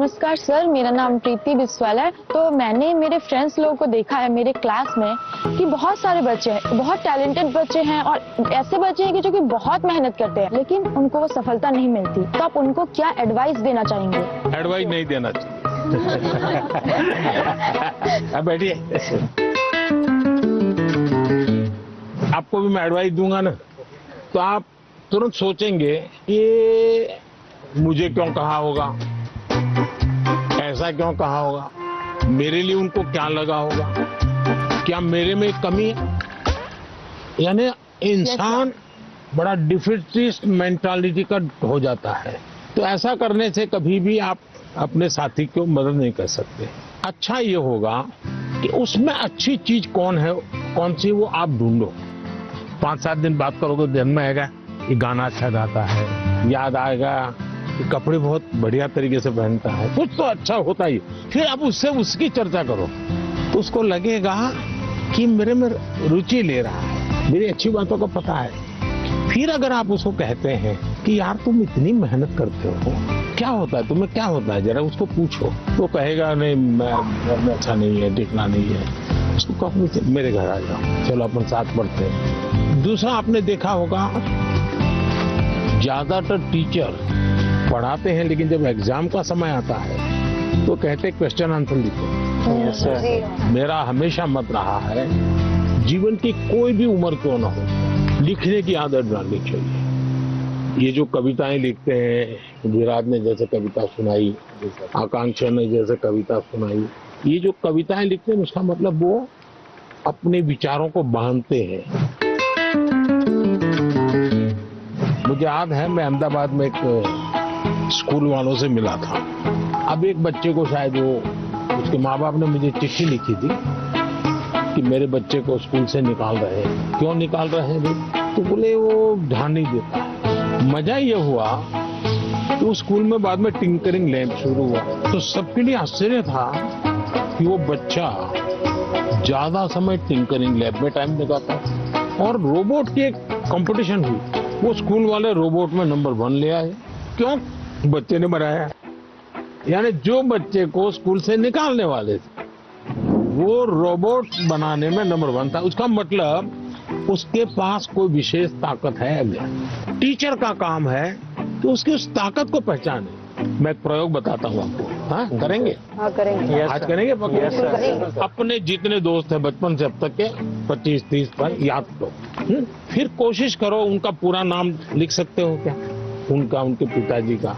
नमस्कार सर, मेरा नाम प्रीति बिस्वाल है। तो मैंने मेरे फ्रेंड्स लोगों को देखा है मेरे क्लास में कि बहुत सारे बच्चे हैं, बहुत टैलेंटेड बच्चे हैं और ऐसे बच्चे हैं कि जो कि बहुत मेहनत करते हैं लेकिन उनको वो सफलता नहीं मिलती। तो आप उनको क्या एडवाइस देना चाहेंगे? एडवाइस नहीं देना चाहिए। अब बैठिए। आपको भी मैं एडवाइस दूंगा ना तो आप तुरंत सोचेंगे कि मुझे क्यों कहा होगा, ऐसा क्यों कहा होगा, मेरे लिए उनको क्या लगा होगा, क्या मेरे में कमी है। यानी इंसान बड़ा डिफिसिट मेंटालिटी का हो जाता है। तो ऐसा करने से कभी भी आप अपने साथी को मदद नहीं कर सकते। अच्छा ये होगा कि उसमें अच्छी चीज कौन है, कौन सी, वो आप ढूंढो। 5-7 दिन बात करोगे तो ध्यान में आएगा कि गाना अच्छा गाता है, याद आएगा कि कपड़े बहुत बढ़िया तरीके से पहनता है, कुछ तो अच्छा होता ही। फिर आप उससे उसकी चर्चा करो तो उसको लगेगा कि मेरे में रुचि ले रहा है, मेरी अच्छी बातों को पता है। फिर अगर आप उसको कहते हैं कि यार तुम इतनी मेहनत करते हो, क्या होता है तुम्हें, क्या होता है, जरा उसको पूछो। तो कहेगा नहीं मैं अच्छा नहीं है, टिकना नहीं है। उसको कहो मेरे घर आ जाओ, चलो अपन साथ पढ़ते हैं। दूसरा आपने देखा होगा ज्यादातर टीचर पढ़ाते हैं लेकिन जब एग्जाम का समय आता है तो कहते क्वेश्चन आंसर लिखो। मेरा हमेशा मत रहा है जीवन की कोई भी उम्र क्यों ना हो, लिखने की आदत डालनी चाहिए। ये जो कविताएं लिखते हैं, विराट ने जैसे कविता सुनाई, आकांक्षा ने जैसे कविता सुनाई, ये जो कविताएं लिखते हैं उसका मतलब वो अपने विचारों को बांधते हैं। मुझे याद है मैं अहमदाबाद में एक स्कूल वालों से मिला था। अब एक बच्चे को शायद उसके माँ बाप ने मुझे चिट्ठी लिखी थी कि मेरे बच्चे को स्कूल से निकाल रहे हैं। क्यों निकाल रहे हैं भाई? तो बोले वो ध्यान नहीं देता है। मजा ये हुआ कि उस स्कूल में बाद में टिंकरिंग लैब शुरू हुआ तो सबके लिए आश्चर्य था कि वो बच्चा ज्यादा समय टिंकरिंग लैब में टाइम लगाता और रोबोट की एक कंपटीशन हुई, वो स्कूल वाले रोबोट में नंबर 1 ले आए। क्यों? बच्चे ने बनाया। यानी जो बच्चे को स्कूल से निकालने वाले थे वो रोबोट बनाने में नंबर 1 था। उसका मतलब उसके पास कोई विशेष ताकत है। टीचर का काम है तो उसकी उस ताकत को पहचाने। मैं एक प्रयोग बताता हूँ आपको। हाँ करेंगे? हाँ करेंगे। आज करेंगे? अपने जितने दोस्त हैं बचपन से अब तक के 25-30 भाई याद करो। फिर कोशिश करो उनका पूरा नाम लिख सकते हो क्या, उनका, उनके पिताजी का,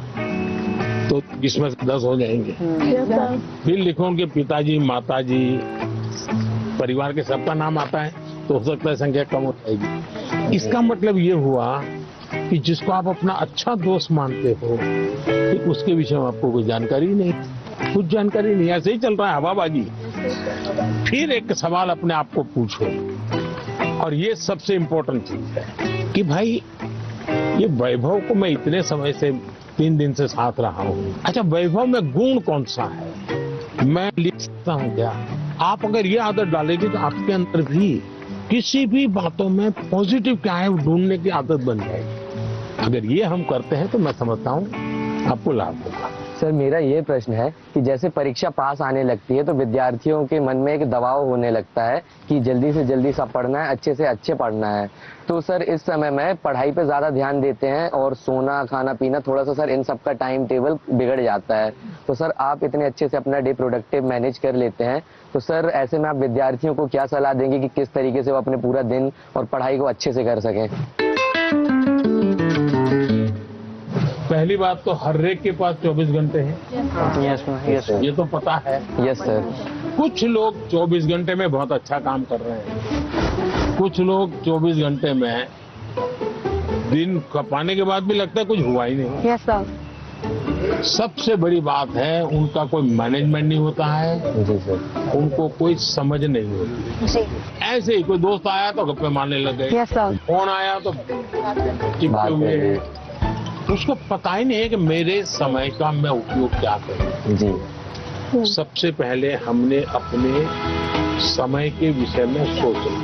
तो इसमें 10 हो जाएंगे। फिर लिखो उनके पिताजी, माताजी, परिवार के सबका नाम आता है तो हो सकता है संख्या कम हो जाएगी। इसका मतलब ये हुआ कि जिसको आप अपना अच्छा दोस्त मानते हो कि उसके विषय में आपको कोई जानकारी नहीं, कुछ जानकारी नहीं, ऐसे ही चल रहा है हवाबाजी। फिर एक सवाल अपने आप को पूछो, और ये सबसे इम्पोर्टेंट चीज है कि भाई ये वैभव को मैं इतने समय से 3 दिन से साथ रहा हूँ, अच्छा वैभव में गुण कौन सा है, मैं लिख सकता हूँ क्या? आप अगर ये आदत डालेंगे तो आपके अंदर भी किसी भी बातों में पॉजिटिव क्या है ढूंढने की आदत बन जाएगी। अगर ये हम करते हैं तो मैं समझता हूँ आपको लाभ होगा। सर मेरा ये प्रश्न है कि जैसे परीक्षा पास आने लगती है तो विद्यार्थियों के मन में एक दबाव होने लगता है कि जल्दी से जल्दी सब पढ़ना है, अच्छे से अच्छे पढ़ना है। तो सर इस समय में पढ़ाई पे ज्यादा ध्यान देते हैं और सोना, खाना पीना, थोड़ा सा सर इन सब का टाइम टेबल बिगड़ जाता है। तो सर आप इतने अच्छे से अपना डे प्रोडक्टिव मैनेज कर लेते हैं, तो सर ऐसे में आप विद्यार्थियों को क्या सलाह देंगे कि किस तरीके से वो अपने पूरा दिन और पढ़ाई को अच्छे से कर सकें? पहली बात तो हर एक के पास 24 घंटे हैं। यस ये तो पता है। Yes sir. कुछ लोग 24 घंटे में बहुत अच्छा काम कर रहे हैं, कुछ लोग 24 घंटे में दिन खपाने के बाद भी लगता है कुछ हुआ ही नहीं। Yes sir. सबसे बड़ी बात है उनका कोई मैनेजमेंट नहीं होता है। जी सर। उनको कोई समझ नहीं होती। जी। ऐसे ही कोई दोस्त आया तो गप्पे मारने लग गए, यस सर। फोन आया तो चिपके हुए, उसको पता ही नहीं है कि मेरे समय का मैं उपयोग क्या करूं। जी। सबसे पहले हमने अपने समय के विषय में सोचना।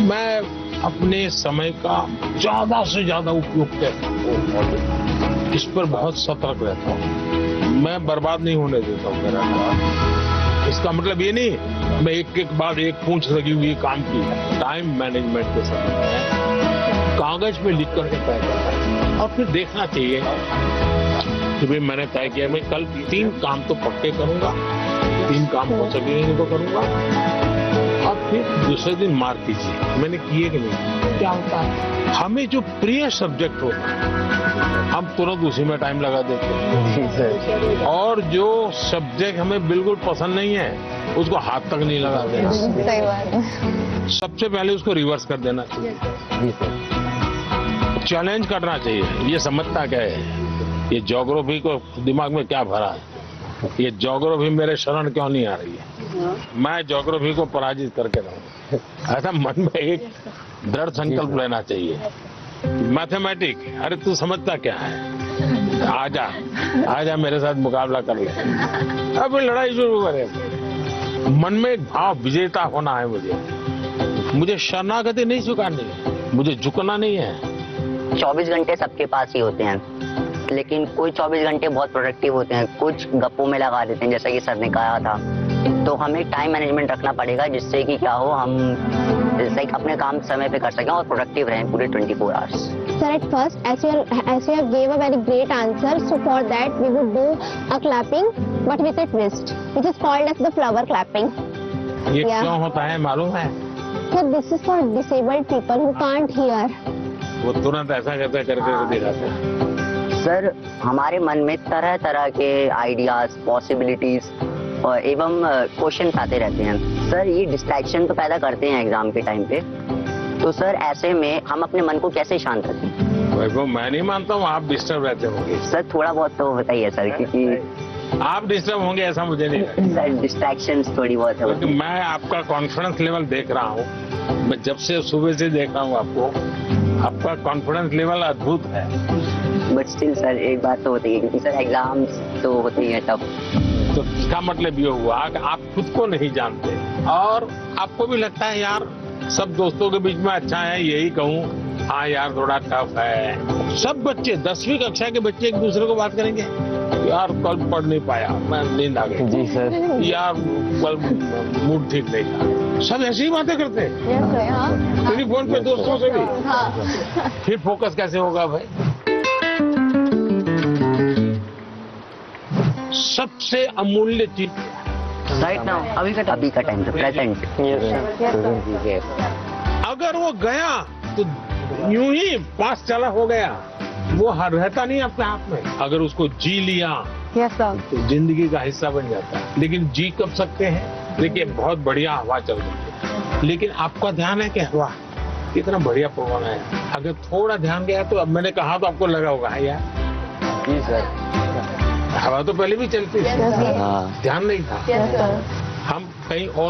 मैं अपने समय का ज्यादा से ज्यादा उपयोग कैसे करूं, इस पर बहुत सतर्क रहता हूँ। मैं बर्बाद नहीं होने देता हूँ मेरा काम। इसका मतलब ये नहीं मैं एक एक बाद एक पूंछ लगी हुई काम की। टाइम मैनेजमेंट के समय में कागज पे लिख करके तय करना है और फिर देखना चाहिए कि भाई मैंने तय किया मैं कल 3 काम तो पक्के करूंगा, 3 काम हो सकेंगे तो करूंगा और फिर दूसरे दिन मार कीजिए मैंने किए कि नहीं। क्या होता है? हमें जो प्रिय सब्जेक्ट होता है हम तुरंत उसी में टाइम लगा देते हैं जी सर। और जो सब्जेक्ट हमें बिल्कुल पसंद नहीं है उसको हाथ तक नहीं लगाते। सही बात है। सबसे पहले उसको रिवर्स कर देना चाहिए, जी सर। चैलेंज करना चाहिए। ये समझता क्या है, ये ज्योग्राफी को दिमाग में क्या भरा है, ये ज्योग्राफी मेरे शरण क्यों नहीं आ रही है, मैं ज्योग्राफी को पराजित करके रहूं। ऐसा मन में एक दृढ़ संकल्प लेना चाहिए। मैथमेटिक, अरे तू समझता क्या है, आजा मेरे साथ मुकाबला कर ले। अब लड़ाई शुरू करें। मन में एक भाव विजेता होना है। मुझे शरणागति नहीं स्वीकारनी है, मुझे झुकना नहीं है। 24 घंटे सबके पास ही होते हैं, लेकिन कोई 24 घंटे बहुत प्रोडक्टिव होते हैं, कुछ गप्पों में लगा देते हैं, जैसा कि सर ने कहा था। तो हमें टाइम मैनेजमेंट रखना पड़ेगा, जिससे कि क्या हो, हम जैसे अपने काम समय पे कर सकें और प्रोडक्टिव रहें पूरे 24 hours. Sir, at first, as you gave a very great answer, so for that we would do a clapping, but with a twist, which is called as the flower clapping. ये Yeah. क्यों होता है मालूम है? So this is for disabled people who can't hear. वो तुरंत ऐसा करके दिखाते हैं। सर, हमारे मन में तरह तरह के आइडियाज, पॉसिबिलिटीज और एवं क्वेश्चन आते रहते हैं। सर, ये डिस्ट्रैक्शन तो पैदा करते हैं एग्जाम के टाइम पे। तो सर, ऐसे में हम अपने मन को कैसे शांत रखें? वैभव, मैं नहीं मानता हूँ आप डिस्टर्ब रहते होंगे। सर, थोड़ा बहुत तो होता ही है सर, क्योंकि आप डिस्टर्ब होंगे ऐसा मुझे नहीं लगता। सर डिस्ट्रैक्शन थोड़ी बहुत है। क्योंकि मैं आपका कॉन्फिडेंस लेवल देख रहा हूँ। मैं जब से सुबह से देख रहा हूँ आपका कॉन्फिडेंस लेवल अद्भुत है। बट स्टिल सर, एक बात तो होती है, क्योंकि सर एग्जाम्स तो होते ही है तब। तो इसका मतलब ये हुआ कि आप खुद को नहीं जानते और आपको भी लगता है यार सब दोस्तों के बीच में अच्छा है, यही कहूँ हाँ यार थोड़ा टफ है। सब बच्चे 10वीं कक्षा के बच्चे एक दूसरे को बात करेंगे, यार कल पढ़ नहीं पाया, मैं नींद आ गई, जी सर। यार कल मूड ठीक नहीं था। सब ऐसी ही बातें करते हैं टेलीफोन पे दोस्तों से भी। फिर फोकस कैसे होगा भाई? सबसे अमूल्य चीज राइट नाउ, अभी का टाइम था, प्रेजेंट। अगर वो गया तो यूं ही पास चला हो गया, वो रहता नहीं अपने आप में। अगर उसको जी लिया यस सर। तो जिंदगी का हिस्सा बन जाता है। लेकिन जी कब सकते हैं? देखिए बहुत बढ़िया हवा चल रही है, लेकिन आपका ध्यान है कि हवा कितना बढ़िया पवन है। अगर थोड़ा ध्यान गया तो अब मैंने कहा तो आपको लगा होगा यार जी सर। हवा तो पहले भी चलती थी, हाँ। ध्यान नहीं था। Yes sir. हम कहीं और